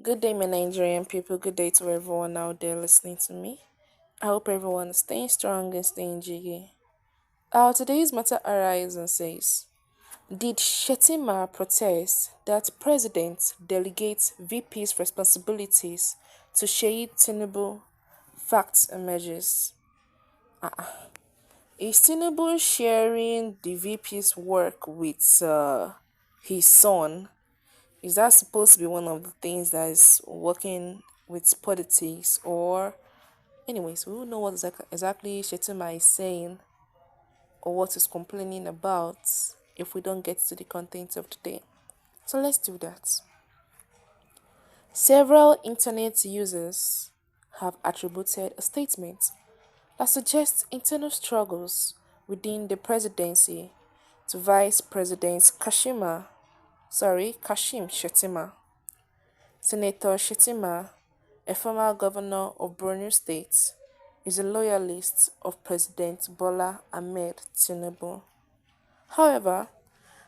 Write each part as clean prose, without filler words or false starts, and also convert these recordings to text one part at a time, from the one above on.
Good day, my Nigerian people. Good day to everyone out there listening to me. I hope everyone is staying strong and staying jiggy. Our today's matter arises and says, did Shettima protest that President delegates VP's responsibilities to Seyi Tinubu? Facts emerges. Is Tinubu sharing the VP's work with his son? Is that supposed to be one of the things that is working with politics? Or, anyways, we will know what exactly Shettima is saying or what is complaining about if we don't get to the content of today. So let's do that. Several internet users have attributed a statement that suggests internal struggles within the presidency to Vice President Kashim Shettima. Senator Shettima, a former governor of Borno State, is a loyalist of President Bola Ahmed Tinubu. However,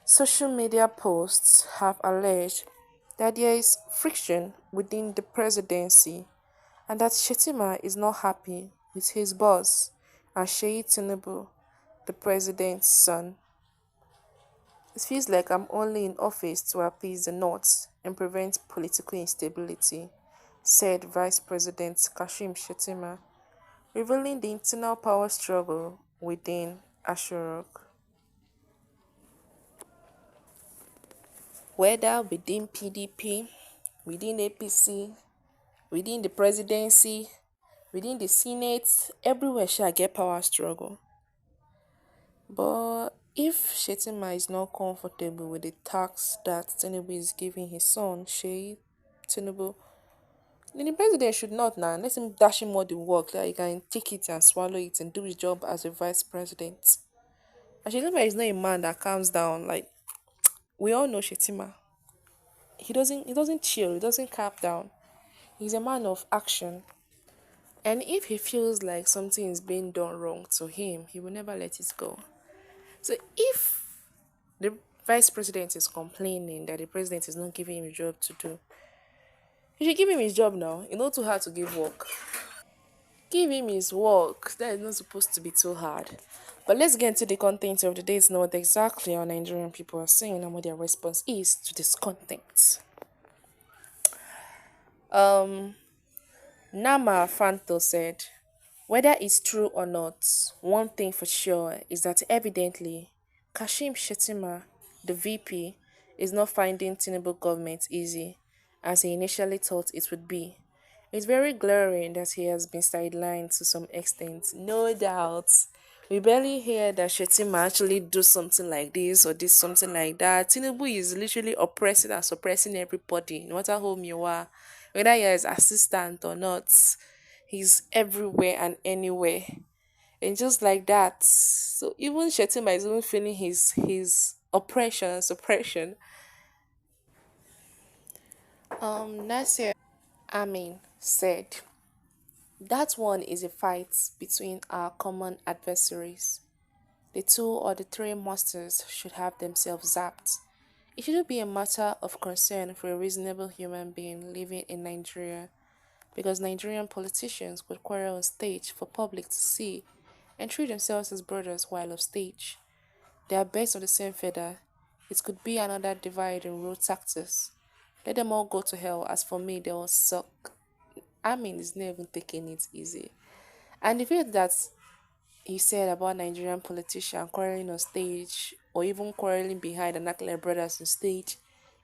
social media posts have alleged that there is friction within the presidency and that Shettima is not happy with his boss, Seyi Tinubu, the president's son. It feels like I'm only in office to appease the North and prevent political instability, said Vice President Kashim Shettima, revealing the internal power struggle within Ashurok. Whether within PDP, within APC, within the presidency, within the Senate, everywhere shall get power struggle. But if Shettima is not comfortable with the tax that Tinubu is giving his son, Sheyi Tinubu, then the president should not now. Let him dash him all the work that he can take it and swallow it and do his job as a vice president. And Shettima is not a man that calms down. Like we all know Shettima. He doesn't chill, he doesn't calm down. He's a man of action. And if he feels like something is being done wrong to him, he will never let it go. So if the vice president is complaining that the president is not giving him a job to do, you should give him his job now. It's not too hard to give work. Give him his work. That is not supposed to be too hard. But let's get into the content of the day to know what exactly our Nigerian people are saying and what their response is to this content. Nama Fanto said, whether it's true or not, one thing for sure is that evidently Kashim Shettima, the VP, is not finding Tinubu government easy as he initially thought it would be. It's very glaring that he has been sidelined to some extent, no doubt. We barely hear that Shettima actually do something like this or did something like that. Tinubu is literally oppressing and suppressing everybody, no matter whom you are, whether you're his assistant or not. He's everywhere and anywhere. And just like that. So even Shettima is even feeling his oppression and suppression. Nasir Amin said, that one is a fight between our common adversaries. The two or the three monsters should have themselves zapped. It shouldn't be a matter of concern for a reasonable human being living in Nigeria because Nigerian politicians could quarrel on stage for public to see and treat themselves as brothers while off stage. They are birds of the same feather. It could be another divide and rule tactics. Let them all go to hell. As for me, they will suck. I mean, it's not even taking it easy. And the fact that he said about Nigerian politicians quarreling on stage or even quarreling behind and acting like brothers on stage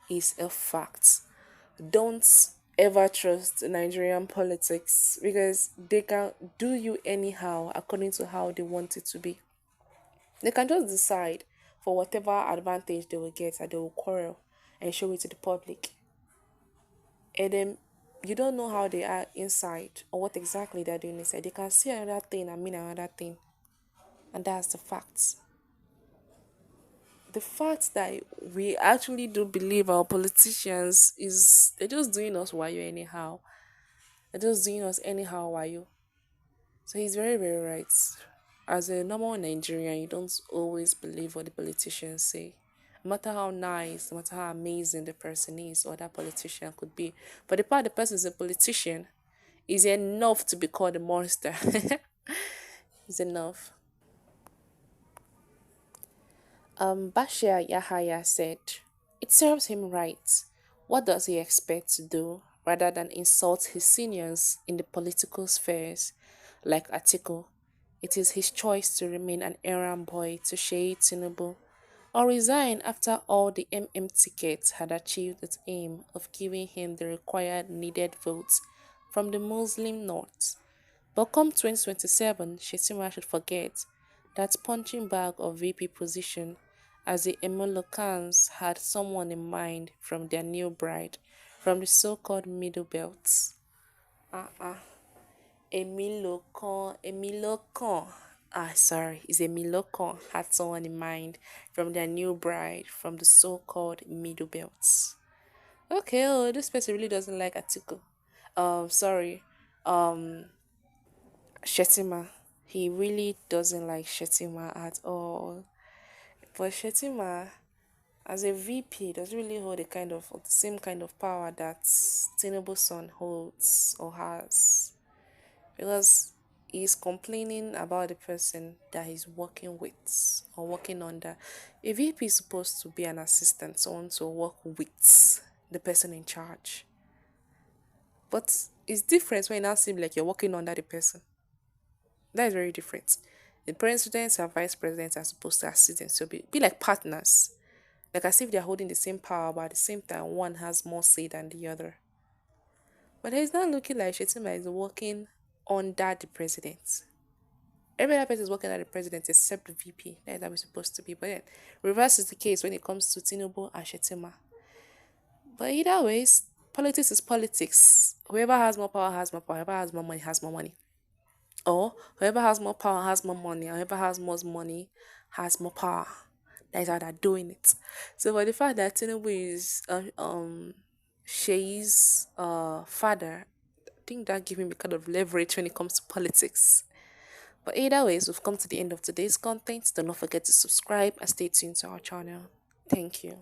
is a fact. Don't ever trust Nigerian politics because they can do you anyhow according to how they want it to be. They can just decide for whatever advantage they will get that they will quarrel and show it to the public. And then you don't know how they are inside or what exactly they're doing inside. They can see another thing and mean another thing. And that's the facts. The fact that we actually do believe our politicians is they're just doing us while you anyhow. They're just doing us anyhow while you. So he's very, very right. As a normal Nigerian, you don't always believe what the politicians say. No matter how nice, no matter how amazing the person is or that politician could be. But the part the person is a politician is enough to be called a monster. Is enough. Bashir Yahaya said, "It serves him right. What does he expect to do rather than insult his seniors in the political spheres like Atiku? It is his choice to remain an errand boy to Seyi Tinubu or resign after all the MM tickets had achieved its aim of giving him the required needed votes from the Muslim North. But come 2027, Shettima should forget that punching bag of VP position as the Emolokans had someone in mind from their new bride, from the so-called middle belts. Uh-uh. Emilokan. Sorry, it's Emilokan had someone in mind from their new bride, from the so-called middle belts. Okay, oh, this person really doesn't like Atiku. Sorry. Um, Shettima. He really doesn't like Shettima at all. But Shettima, as a VP, doesn't really hold a kind of the same kind of power that Tinubu's son holds or has. Because he's complaining about the person that he's working with or working under. A VP is supposed to be an assistant, someone to work with the person in charge. But it's different when you now seem like you're working under the person. That is very different. The presidents and vice presidents are supposed to assist and so be like partners. Like as if they're holding the same power, but at the same time, one has more say than the other. But it's not looking like Shettima is working under the president. Every other person is working under the president except the VP. That is how it's supposed to be. But then, reverse is the case when it comes to Tinubu and Shettima. But either ways, politics is politics. Whoever has more power has more power. Whoever has more money has more money. Or whoever has more power has more money, and whoever has more money has more power. That is how they're doing it. So for the fact that Tinubu is Shei's father, I think that gives him a kind of leverage when it comes to politics. But either ways, we've come to the end of today's content. Do not forget to subscribe and stay tuned to our channel. Thank you.